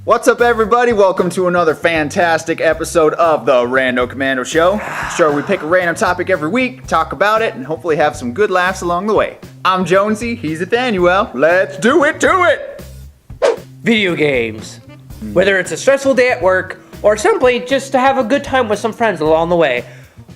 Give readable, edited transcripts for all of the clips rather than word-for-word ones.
What's up, everybody? Welcome to another fantastic episode of the Rando Commando Show. Sure, we pick a random topic every week, talk about it, and hopefully have some good laughs along the way. I'm Jonesy, he's Ethanuel. Let's do it to it! Video games. Whether it's a stressful day at work or simply just to have a good time with some friends along the way,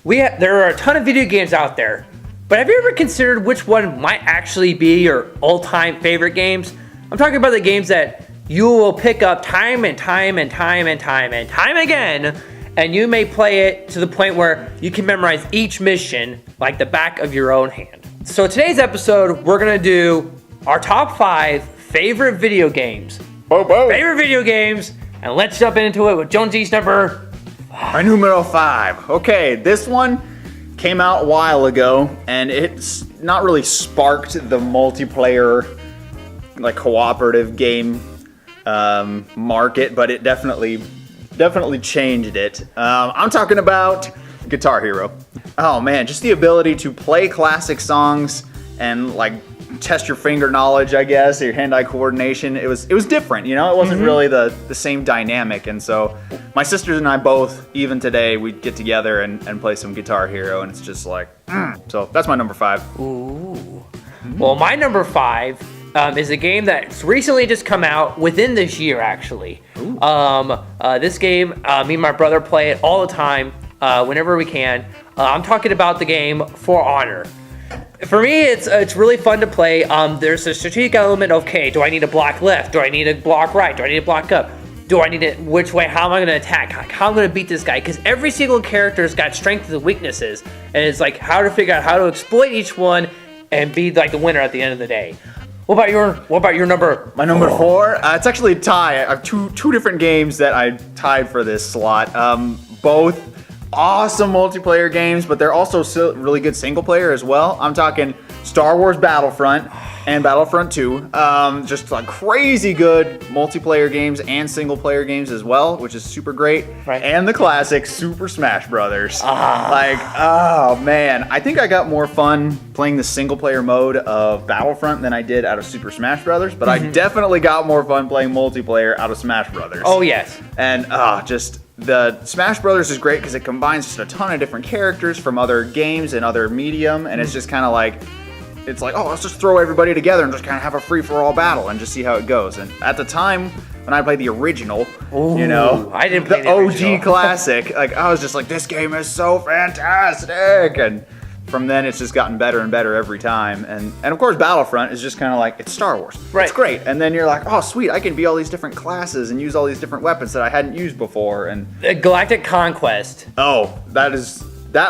there are a ton of video games out there. But have you ever considered which one might actually be your all-time favorite games? I'm talking about the games that you will pick up time and time again, and you may play it to the point where you can memorize each mission like the back of your own hand. So today's episode, we're gonna do our top 5 favorite video games. Favorite video games, and let's jump into it with Jonesy's number 5. My numero 5. Okay, this one came out a while ago, and it's not really sparked the multiplayer, like cooperative game market, but it definitely changed it. I'm talking about Guitar Hero. Oh man, just the ability to play classic songs and like test your finger knowledge, I guess, or your hand-eye coordination. It was different, you know. It wasn't really the same dynamic, and so my sisters and I both, even today, we get together and play some Guitar Hero, and it's just like, so that's my number 5. Ooh. Well, my number 5 is a game that's recently just come out within this year, actually. This game, me and my brother play it all the time, whenever we can. I'm talking about the game For Honor. For me, it's really fun to play. There's a strategic element of, okay, do I need to block left? Do I need to block right? Do I need to block up? Do I need to, which way, how am I going to attack? How am I going to beat this guy? Because every single character's got strengths and weaknesses, and it's like how to figure out how to exploit each one and be like the winner at the end of the day. What about your number? My number 4? It's actually a tie. I have two different games that I tied for this slot. Both awesome multiplayer games, but they're also still really good single player as well. I'm talking Star Wars Battlefront and Battlefront 2. Just like crazy good multiplayer games and single player games as well, which is super great. Right. And the classic Super Smash Brothers. Like, oh man, I think I got more fun playing the single player mode of Battlefront than I did out of Super Smash Brothers, but I definitely got more fun playing multiplayer out of Smash Brothers. Oh yes. And just the Smash Brothers is great because it combines just a ton of different characters from other games and other medium, and it's just kind of like, it's like, oh, let's just throw everybody together and just kind of have a free-for-all battle and just see how it goes. And at the time, when I played the original, you know, I didn't play the OG classic, like I was just like, this game is so fantastic. And from then, it's just gotten better and better every time. And of course, Battlefront is just kind of like, it's Star Wars. Right. It's great. And then you're like, oh, sweet, I can be all these different classes and use all these different weapons that I hadn't used before. And Galactic Conquest. oh, that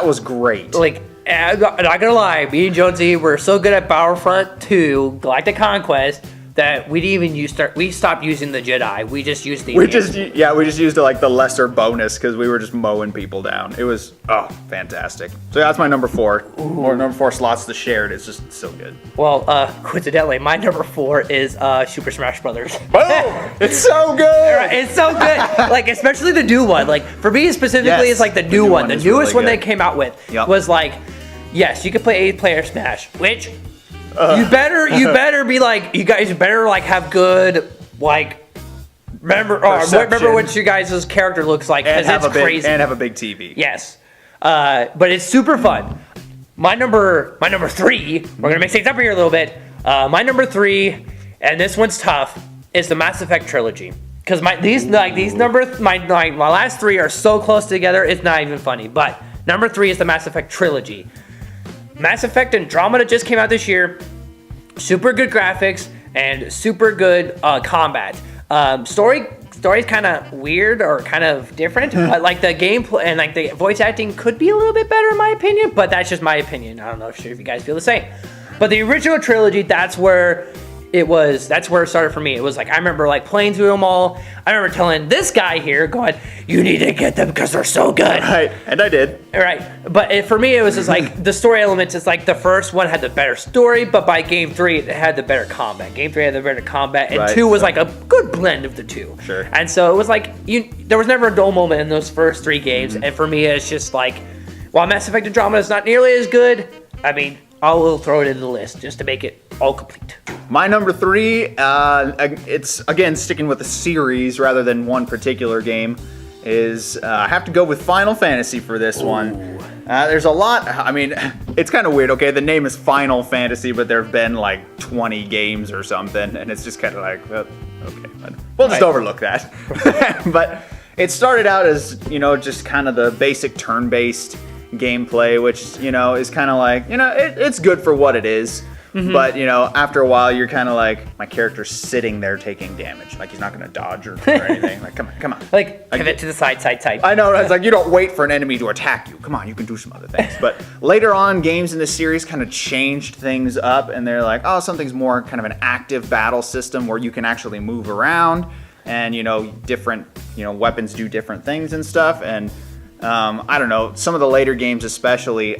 was great. Like, I'm not gonna lie, me and Jonesy were so good at Battlefront 2, Galactic Conquest, that we didn't even we stopped using the Jedi. We just used the We just used like the lesser bonus because we were just mowing people down. It was fantastic. So that's my number 4. Or number 4 slots the shared. It's just so good. Well, coincidentally, my number 4 is Super Smash Brothers. Boom! It's so good. It's so good. Like, especially the new one. Like, for me specifically, Yes, it's like the new one. The is newest really one they good. came out with was like, yes, you can play 8-player Smash, which you better be like, you guys better like have good like remember what your guys' character looks like, because it's crazy. And have a big TV. Yes, but it's super fun. My number 3. We're gonna mix things up here a little bit. My number 3, and this one's tough, is the Mass Effect trilogy. Because my last 3 are so close together, it's not even funny. But number 3 is the Mass Effect trilogy. Mass Effect Andromeda just came out this year. Super good graphics and super good combat. Story's kind of weird or kind of different. Like the gameplay and like the voice acting could be a little bit better in my opinion, but that's just my opinion. I don't know if you guys feel the same. But the original trilogy, that's where it started for me. It was like, I remember like playing through them all. I remember telling this guy here, going, you need to get them because they're so good. Right, and I did. Right, but for me, it was just like the story elements. It's like the first one had the better story, but by game 3, it had the better combat. Game 3 had the better combat, and 2 was like a good blend of the 2. Sure. And so it was like, there was never a dull moment in those first 3 games. And for me, it's just like, while Mass Effect Andromeda is not nearly as good, I mean, I'll throw it in the list just to make it all complete. My number 3, it's again sticking with the series rather than one particular game, is I have to go with Final Fantasy for this one. There's a lot, I mean, it's kind of weird, okay? The name is Final Fantasy, but there have been like 20 games or something, and it's just kind of like, well, okay, we'll just overlook that. But it started out as, you know, just kind of the basic turn-based gameplay, which, you know, is kind of like, you know, it's good for what it is. But, you know, after a while, you're kind of like, my character's sitting there taking damage. Like, he's not going to dodge or anything. Like, come on. Like, pivot to the side. I know, it's like, you don't wait for an enemy to attack you. Come on, you can do some other things. But later on, games in this series kind of changed things up, and they're like, oh, something's more kind of an active battle system where you can actually move around, and, you know, different, you know, weapons do different things and stuff. And, I don't know, some of the later games especially,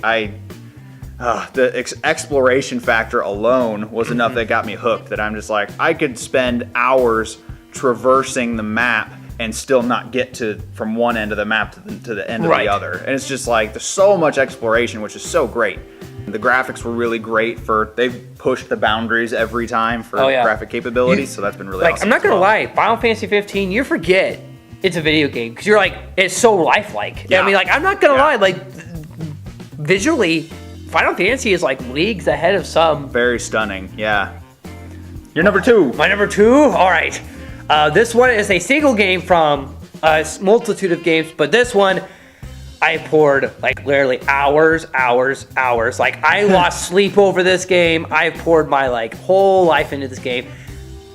the exploration factor alone was enough that got me hooked, that I'm just like, I could spend hours traversing the map and still not get from one end of the map to the end of the other. And it's just like, there's so much exploration, which is so great. The graphics were really great they've pushed the boundaries every time for graphic capabilities, so that's been really awesome. I'm not gonna lie, Final Fantasy 15, you forget it's a video game, because you're like, it's so lifelike. Yeah. I mean, like, I'm not gonna lie, like, visually, Final Fantasy is like leagues ahead of some. Very stunning, yeah. Your number 2. My number 2? All right. This one is a single game from a multitude of games, but this one, I poured like literally hours. Like, I lost sleep over this game. I poured my like whole life into this game.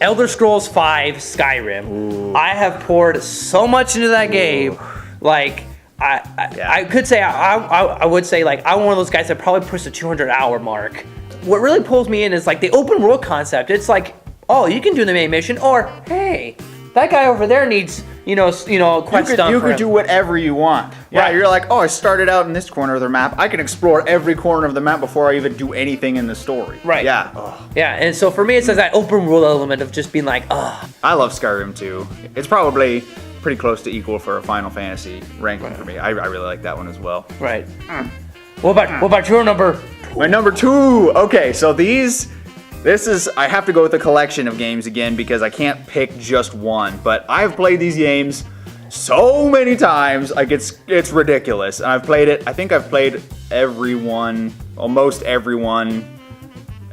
Elder Scrolls V Skyrim. Ooh. I have poured so much into that game. Like, I could say, I would say, like, I'm one of those guys that probably pushed the 200-hour mark. What really pulls me in is, like, the open world concept. It's like, oh, you can do the main mission, or, hey, that guy over there needs, quest stuff. You could do whatever you want. Yeah, right. You're like, oh, I started out in this corner of the map. I can explore every corner of the map before I even do anything in the story. Right. Yeah. Oh. Yeah, and so for me, it's that open world element of just being like, oh. I love Skyrim, too. It's probably pretty close to equal for a Final Fantasy ranking for me. I really like that one as well. Right. What about your number? My number 2. Okay, so this is, I have to go with a collection of games again because I can't pick just one. But I've played these games so many times, like it's ridiculous. And I've played it. I think I've played almost everyone,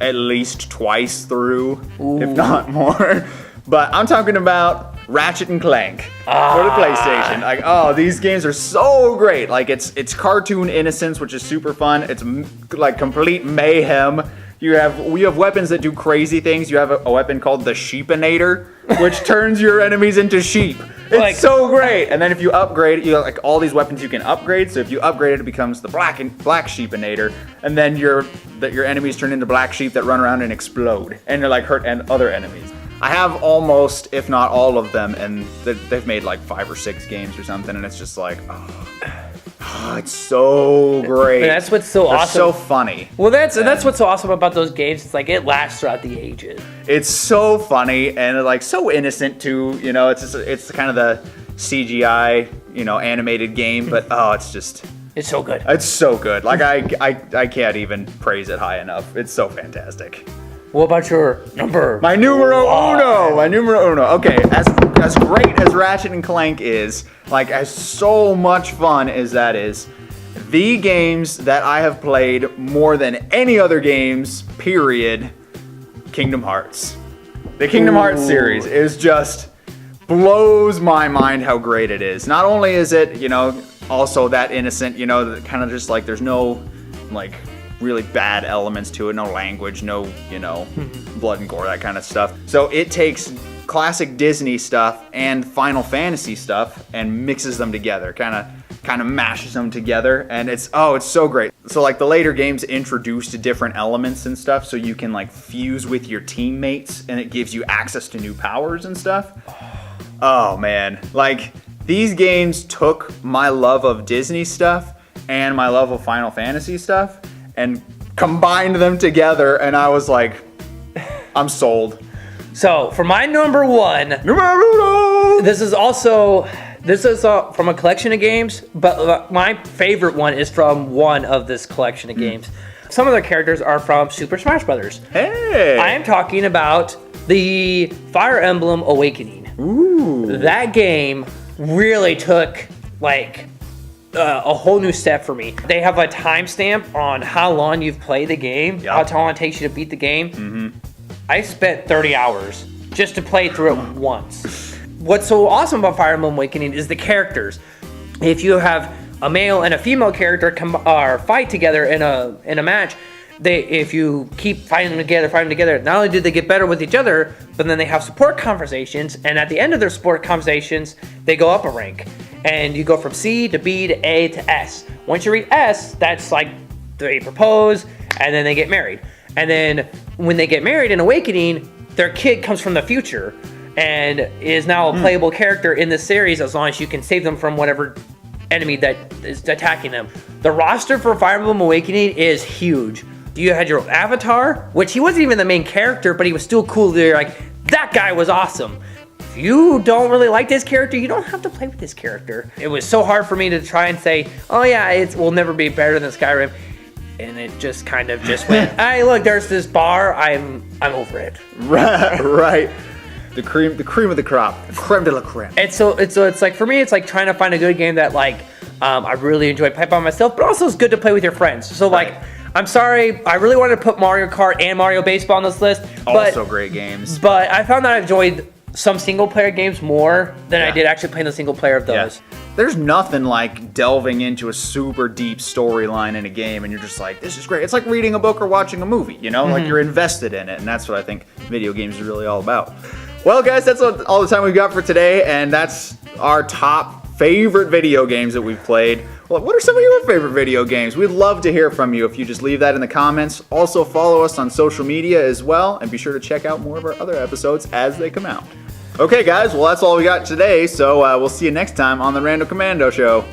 at least twice through, if not more. But I'm talking about Ratchet and Clank for the PlayStation. Like, oh, these games are so great. Like, it's cartoon innocence, which is super fun. It's like complete mayhem. We have weapons that do crazy things. You have a weapon called the Sheepinator, which turns your enemies into sheep. It's so great. And then if you upgrade, you have like all these weapons you can upgrade. So if you upgrade it, it becomes the black Sheepinator, and then your enemies turn into black sheep that run around and explode and like hurt other enemies. I have almost, if not all of them, and they've made like 5 or 6 games or something, and it's just like, it's so great. And that's what's so awesome. So funny. Well, that's what's so awesome about those games. It's like it lasts throughout the ages. It's so funny and like so innocent too. You know, it's kind of the CGI, animated game, but it's so good. It's so good. Like I can't even praise it high enough. It's so fantastic. What about your number? My numero uno. My numero uno. Okay, as great as Ratchet and Clank is, like as so much fun as that is, the games that I have played more than any other games, period, Kingdom Hearts. The Kingdom Hearts series is just blows my mind how great it is. Not only is it, also that innocent, kind of just like there's no like really bad elements to it, no language, no, blood and gore, that kind of stuff. So it takes classic Disney stuff and Final Fantasy stuff and mixes them together, kind of mashes them together, and it's so great. So like the later games introduced different elements and stuff, so you can like fuse with your teammates, and it gives you access to new powers and stuff. Oh man, like these games took my love of Disney stuff and my love of Final Fantasy stuff and combined them together, and I was like, I'm sold. So for my number 1, this is from a collection of games, but my favorite one is from one of this collection of games. Some of the characters are from Super Smash Brothers. Hey! I am talking about the Fire Emblem Awakening. Ooh. That game really took like a whole new step for me. They have a timestamp on how long you've played the game, Yep. how long it takes you to beat the game. I spent 30 hours just to play through it once. What's so awesome about Fire Emblem Awakening is the characters. If you have a male and a female character fight together in a match, if you keep fighting them together, not only do they get better with each other, but then they have support conversations, and at the end of their support conversations, they go up a rank. And you go from C to B to A to S. Once you reach S, that's like they propose, and then they get married. And then when they get married in Awakening, their kid comes from the future and is now a playable character in this series as long as you can save them from whatever enemy that is attacking them. The roster for Fire Emblem Awakening is huge. You had your avatar, which he wasn't even the main character, but he was still cool. You're like, that guy was awesome. If you don't really like this character, you don't have to play with this character. It was so hard for me to try and say, oh yeah, it will never be better than Skyrim. And it just kind of just went, hey, look, there's this bar. I'm over it. Right. The cream of the crop. Creme de la creme. And so it's like, for me, it's like trying to find a good game that like I really enjoy playing by myself, but also it's good to play with your friends. So like, I'm sorry, I really wanted to put Mario Kart and Mario Baseball on this list. Also great games. But I found that I enjoyed some single player games more than I did actually playing the single player of those. Yeah. There's nothing like delving into a super deep storyline in a game and you're just like, this is great. It's like reading a book or watching a movie, you know? Like you're invested in it, and that's what I think video games are really all about. Well, guys, that's all the time we've got for today, and that's our top favorite video games that we've played. Well, what are some of your favorite video games? We'd love to hear from you if you just leave that in the comments. Also, follow us on social media as well, and be sure to check out more of our other episodes as they come out. Okay, guys, well, that's all we got today, so we'll see you next time on the Rando Commando Show.